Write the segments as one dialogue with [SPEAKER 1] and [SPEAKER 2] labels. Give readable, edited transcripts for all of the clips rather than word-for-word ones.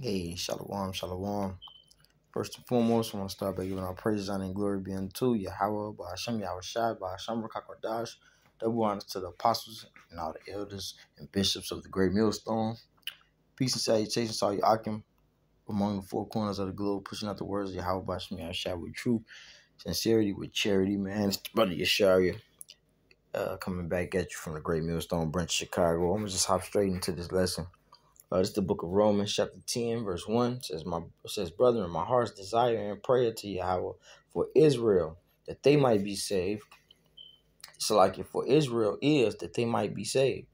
[SPEAKER 1] Hey, shalom, shalom. First and foremost, I want to start by giving our praises, honor, and glory be unto Yahawah, by Hashem, Yahushai, by Hashem, Rakakwadash. Double honors to the apostles and all the elders and bishops of the great millstone. Peace and salutations to all your Akim among the four corners of the globe, pushing out the words of Yahawah, by Hashem, Yahushai, with truth, sincerity, with charity, man. It's the brother Yesharia coming back at you from the great millstone branch, Chicago. I'm going to just hop straight into this lesson. This is the book of Romans, chapter 10, verse 1. It says, brethren, my heart's desire and prayer to Yahawah for Israel, that they might be saved. So like it for Israel is that they might be saved.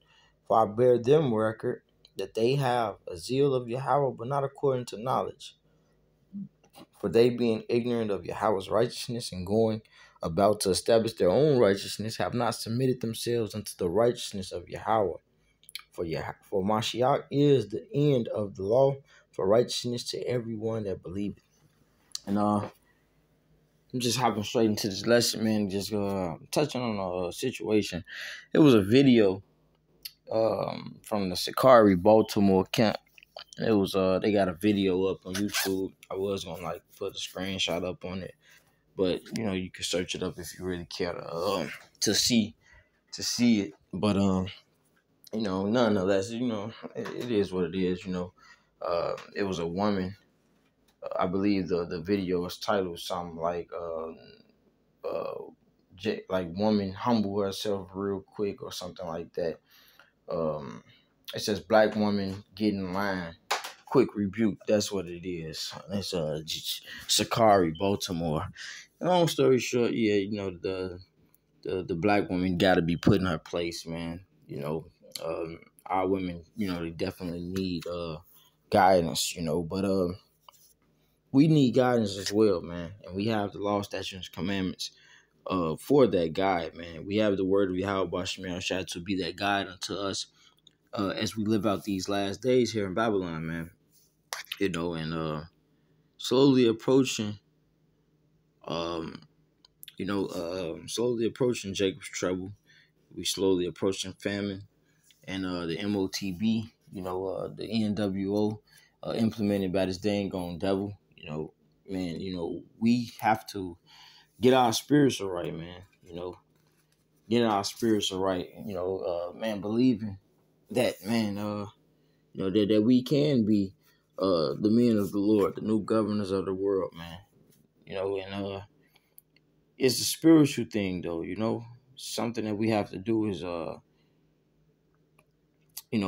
[SPEAKER 1] For I bear them record that they have a zeal of Yahawah, but not according to knowledge. For they being ignorant of Yahawah's righteousness and going about to establish their own righteousness, have not submitted themselves unto the righteousness of Yahawah. For Mashiach is the end of the law for righteousness to everyone that believeth. And I'm just hopping straight into this lesson, man. Just touching on a situation. It was a video from the Sakari Baltimore camp. It was they got a video up on YouTube. I was gonna put a screenshot up on it, but you can search it up if you really care to see it. But nonetheless, it is what it is. It was a woman. I believe the video was titled something like woman humble herself real quick or something like that. It says black woman get in line, quick rebuke. That's what it is. It's Sakari, Baltimore. Long story short, yeah, the black woman got to be put in her place, man. Our women, they definitely need guidance, but we need guidance as well, man. And we have the law, statutes, and commandments for that guide, man. We have the word of Yahawah to be that guide unto us as we live out these last days here in Babylon, man. And slowly approaching slowly approaching Jacob's trouble. We slowly approaching famine. And the MOTB, the NWO, implemented by this dang on devil. We have to get our spirits right, man. Get our spirits right. Man, believing that, man, that we can be the men of the Lord, the new governors of the world, man. And it's a spiritual thing, though. Something that we have to do is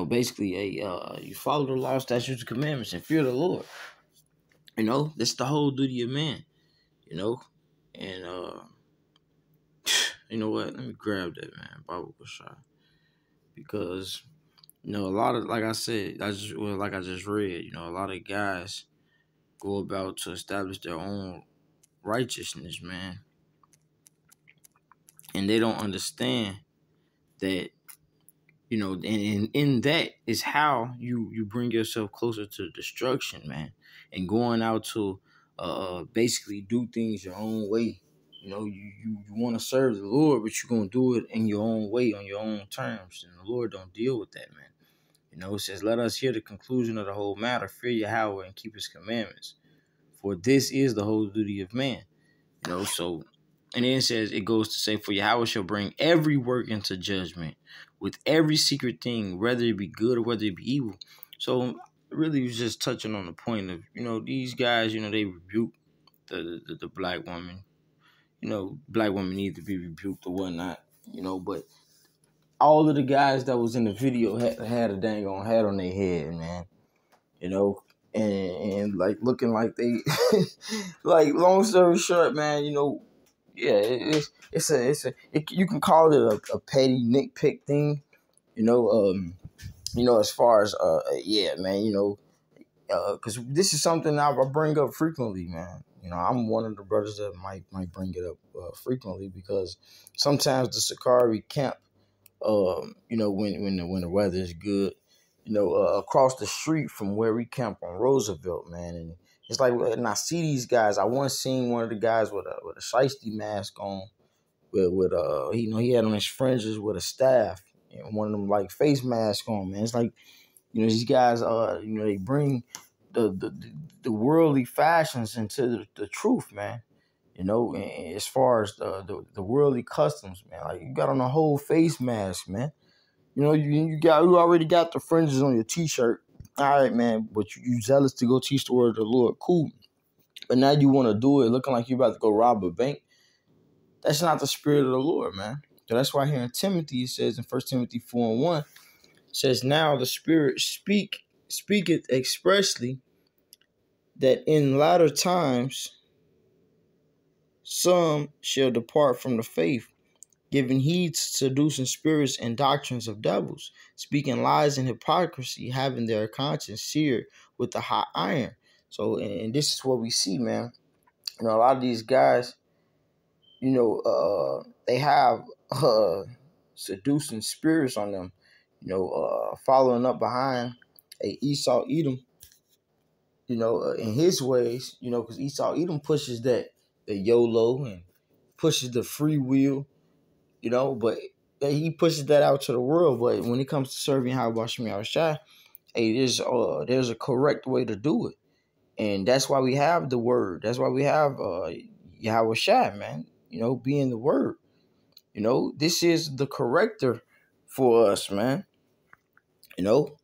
[SPEAKER 1] basically you follow the law, statutes, and commandments, and fear the Lord. That's the whole duty of man. And you know what? Let me grab that, man, Bible shot, because a lot of, like I said, I just read, a lot of guys go about to establish their own righteousness, man, and they don't understand that. And in that is how you bring yourself closer to destruction, man, and going out to basically do things your own way. You want to serve the Lord, but you're going to do it in your own way, on your own terms, and the Lord don't deal with that, man. It says, let us hear the conclusion of the whole matter, fear Yahawah and keep his commandments, for this is the whole duty of man. So, and then it goes to say, for Yahawah shall bring every work into judgment with every secret thing, whether it be good or whether it be evil. So really was just touching on the point of, these guys, they rebuke the black woman. Black women need to be rebuked or whatnot, but all of the guys that was in the video had a dang on hat on their head, man. And like looking like they like, long story short, man, yeah, you can call it a petty nitpick thing, as far as yeah, man, because this is something I bring up frequently, man. I'm one of the brothers that might bring it up frequently, because sometimes the Sakari camp, when the weather is good, across the street from where we camp on Roosevelt, man, and it's like, and I see these guys. I once seen one of the guys with a shiesty mask on, with he had on his fringes with a staff and one of them like face masks on, man. It's like, these guys, they bring the worldly fashions into the truth, man. And as far as the worldly customs, man, like you got on a whole face mask, man. You already got the fringes on your t-shirt. All right, man, but you zealous to go teach the word of the Lord, cool. But now you want to do it looking like you about to go rob a bank. That's not the spirit of the Lord, man. So that's why here in Timothy it says in 1 Timothy 4:1, it says, "Now the Spirit speaketh expressly that in latter times some shall depart from the faith, giving heed to seducing spirits and doctrines of devils, speaking lies and hypocrisy, having their conscience seared with a hot iron." So, and this is what we see, man. A lot of these guys, they have seducing spirits on them, following up behind a Esau Edom, in his ways, because Esau Edom pushes the YOLO and pushes the free will, but he pushes that out to the world. But when it comes to serving Yahawah, hey, there's a correct way to do it. And that's why we have the word. That's why we have Yahawah, man, being the word. This is the corrector for us, man. And I'm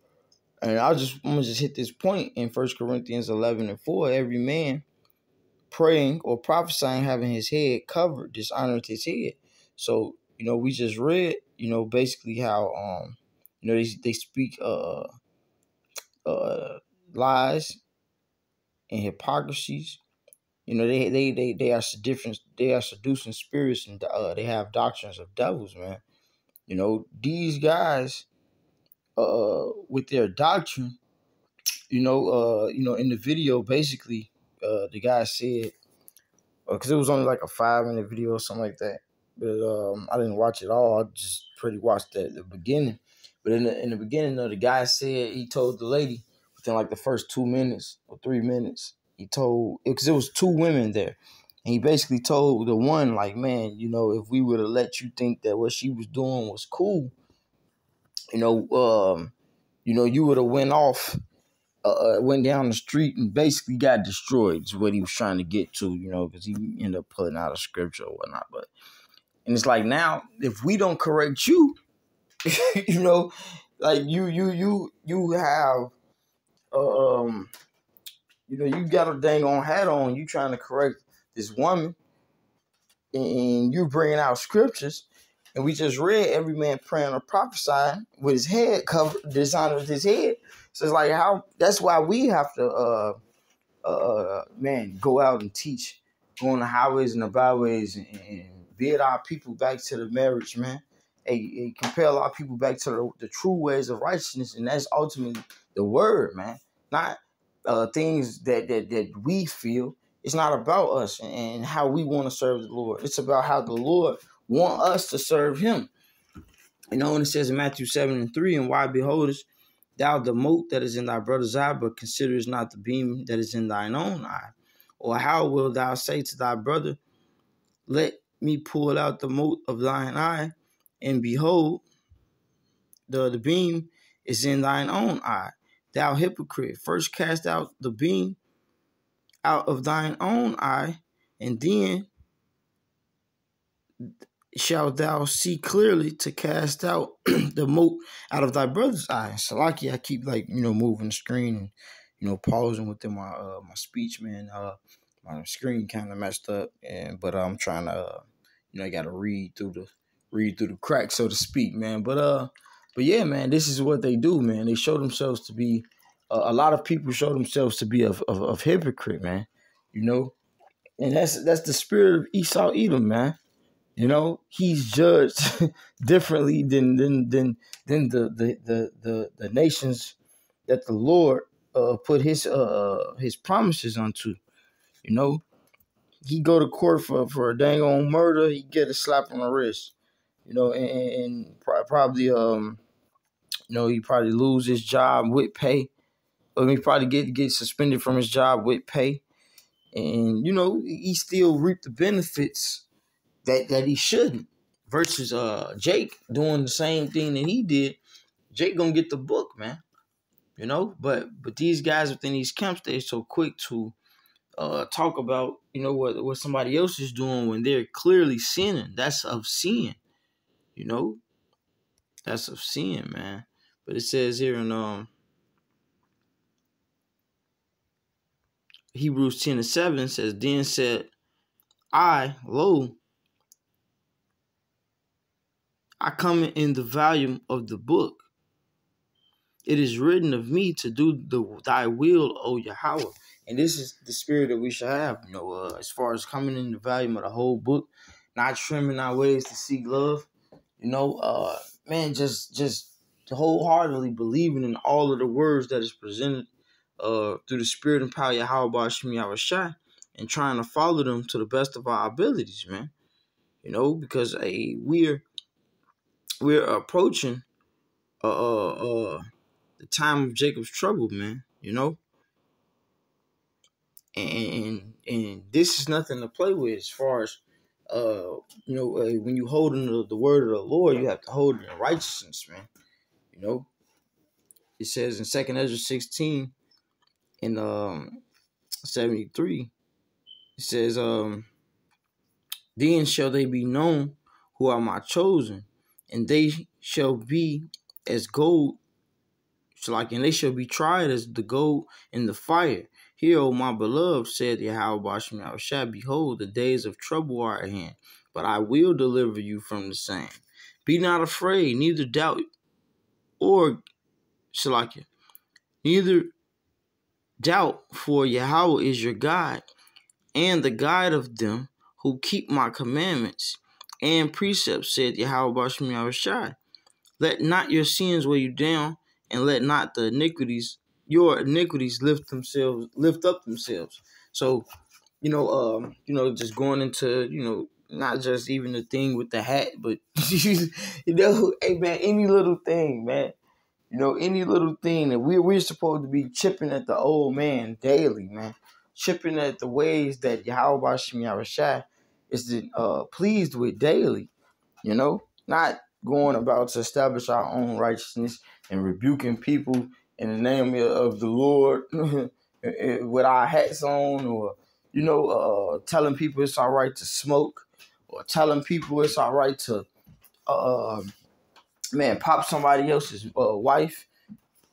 [SPEAKER 1] gonna just hit this point in 1 Corinthians 11:4. Every man praying or prophesying having his head covered dishonored his head. So, we just read, basically how they speak lies and hypocrisies. They are seducing spirits, and they have doctrines of devils, man. These guys with their doctrine, in the video, basically, the guy said, because it was only like a 5-minute video or something like that, but I didn't watch it all. I just pretty watched the beginning. But in the beginning, the guy said he told the lady within like the first 2 minutes or 3 minutes, he told, because it was 2 women there, and he basically told the one, like, man, if we would have let you think that what she was doing was cool, you would have went down the street and basically got destroyed, is what he was trying to get to, because he ended up pulling out a scripture or whatnot. And it's like, now, if we don't correct you, like you have, you got a dang on hat on, you trying to correct this woman, and you bringing out scriptures, and we just read every man praying or prophesying with his head covered, dishonored his head. So it's like, that's why we have to, go out and teach, go on the highways and the byways, and bid our people back to the marriage, man. And compel our people back to the true ways of righteousness, and that's ultimately the word, man. Not things that we feel. It's not about us and how we want to serve the Lord. It's about how the Lord want us to serve him. And it says in Matthew 7:3, "And why beholdest thou the mote that is in thy brother's eye, but considerest not the beam that is in thine own eye? Or how wilt thou say to thy brother, let me pull out the mote of thine eye, and behold, the beam is in thine own eye? Thou hypocrite, first cast out the beam out of thine own eye, and then shalt thou see clearly to cast out the mote out of thy brother's eye." So, lucky I keep moving the screen and pausing within my my speech, man. My screen kind of messed up, but I'm trying to I got to read through the cracks, so to speak, man. But yeah, man, this is what they do, man. They show themselves to be a lot of people show themselves to be of hypocrite, man. And that's the spirit of Esau Edom, man. He's judged differently than the nations that the Lord put his promises onto. He go to court for a dang on murder, he get a slap on the wrist. And probably he probably lose his job with pay. He probably get suspended from his job with pay. And he still reap the benefits that he shouldn't, versus Jake doing the same thing that he did. Jake gonna get the book, man. you know. But these guys within these camps, they're so quick to talk about, you know, what somebody else is doing when they're clearly sinning. That's of sin, you know. That's of sin, man. But it says here in Hebrews 10:7 says, then said I, lo, I come in the volume of the book. It is written of me to do thy will, O Yahawah. And this is the spirit that we should have, you know, as far as coming in the volume of the whole book, not trimming our ways to seek love, you know, man, just wholeheartedly believing in all of the words that is presented through the spirit and power of Yahawah Yahawah, and trying to follow them to the best of our abilities, man. You know, because we're approaching the time of Jacob's trouble, man. You know, and this is nothing to play with as far as you know, when you hold in the word of the Lord, you have to hold it in righteousness, man. You know, it says in 2 Ezra 16 in 73, it says, then shall they be known who are my chosen, and they shall be as gold, and they shall be tried as the gold in the fire. Hear, O my beloved, said Yahawah, behold, the days of trouble are at hand, but I will deliver you from the same. Be not afraid, neither doubt, or neither doubt, for Yahawah is your guide, and the guide of them who keep my commandments and precepts, said Yahawah. Let not your sins weigh you down, and let not your iniquities lift up themselves. So, you know, just going into, you know, not just even the thing with the hat, but you know, hey man, any little thing, man. You know, any little thing that we're supposed to be chipping at the old man daily, man. Chipping at the ways that Yahawah is pleased with daily, you know, not going about to establish our own righteousness and rebuking people in the name of the Lord with our hats on, or, you know, telling people it's all right to smoke, or telling people it's all right to, man, pop somebody else's wife,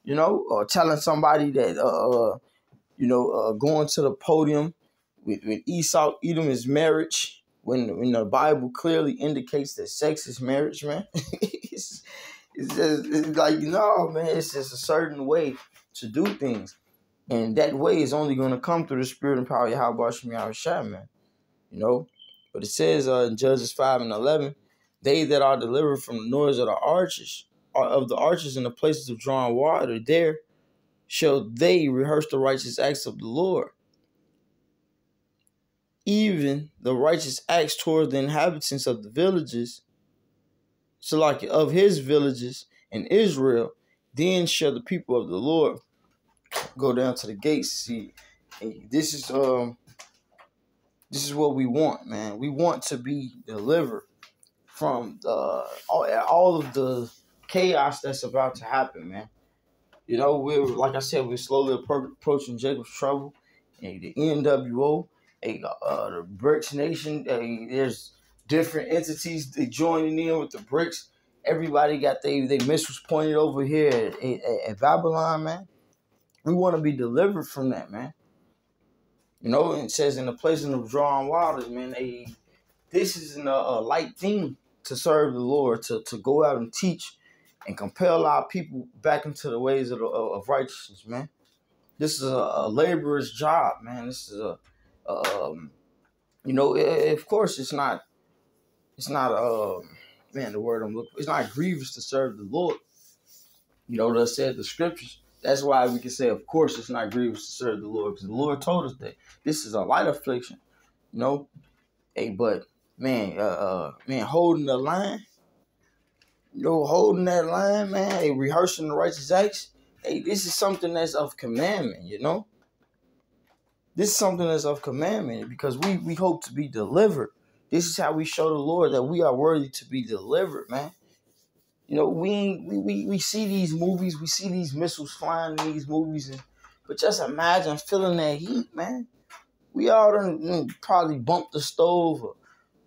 [SPEAKER 1] you know, or telling somebody that, you know, going to the podium with Esau, Edom is marriage, when the Bible clearly indicates that sex is marriage, man. it's like, no, man, it's just a certain way to do things. And that way is only going to come through the spirit and power of Yahawah, man. You know? But it says in Judges 5:11, they that are delivered from the noise of the archers, in the places of drawing water, there shall they rehearse the righteous acts of the Lord, even the righteous acts toward the inhabitants of the villages, of his villages in Israel. Then shall the people of the Lord go down to the gates. See, this is what we want, man. We want to be delivered from all of the chaos that's about to happen, man. You know, like I said, we're slowly approaching Jacob's trouble, and the NWO, the BRICS nation. There's different entities they joining in with the BRICS. Everybody got they missiles pointed over here at Babylon, man. We want to be delivered from that, man. You know, it says in the places of drawing waters, man. This isn't a light thing to serve the Lord, to go out and teach and compel our people back into the ways of righteousness, man. This is a laborer's job, man. This is you know, of course, it's not, man, the word I'm looking for, it's not grievous to serve the Lord. You know, that said the scriptures. That's why we can say, of course, it's not grievous to serve the Lord, because the Lord told us that this is a light affliction, you know. Hey, but man, holding the line, you know, holding that line, man. Hey, rehearsing the righteous acts. Hey, this is something that's of commandment, you know. This is something that's of commandment, because we hope to be delivered. This is how we show the Lord that we are worthy to be delivered, man. You know, we see these movies, we see these missiles flying in these movies, but just imagine feeling that heat, man. We all done probably bumped the stove, or,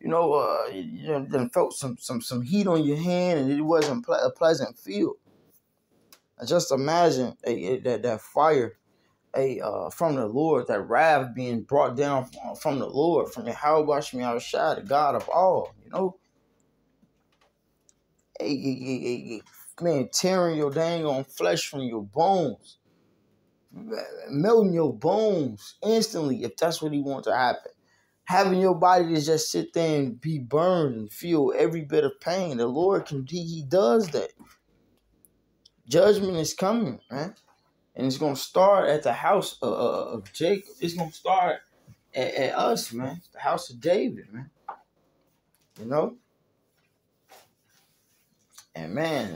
[SPEAKER 1] done felt some heat on your hand, and it wasn't a pleasant feel. And just imagine that fire, from the Lord, that wrath being brought down from the Lord, from Yahawah, the God of all. Man, tearing your dang on flesh from your bones, melting your bones instantly, if that's what he wants to happen. Having your body to just sit there and be burned and feel every bit of pain. The Lord he does that. Judgment is coming, man. And it's going to start at the house of Jacob. It's going to start at us, man. The house of David, man. You know? And man,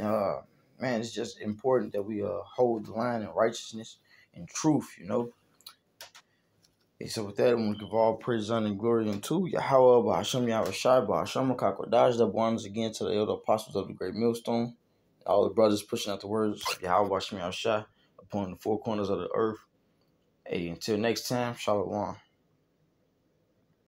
[SPEAKER 1] it's just important that we hold the line in righteousness and truth, you know? And so with that, I'm going to give all praise, honor, and glory unto Yahawah, Yahawah, Kakodash, that belongs again to the elder apostles of the great millstone. All the brothers pushing out the words of Yahawah, upon the four corners of the earth. Hey, until next time, Shalom.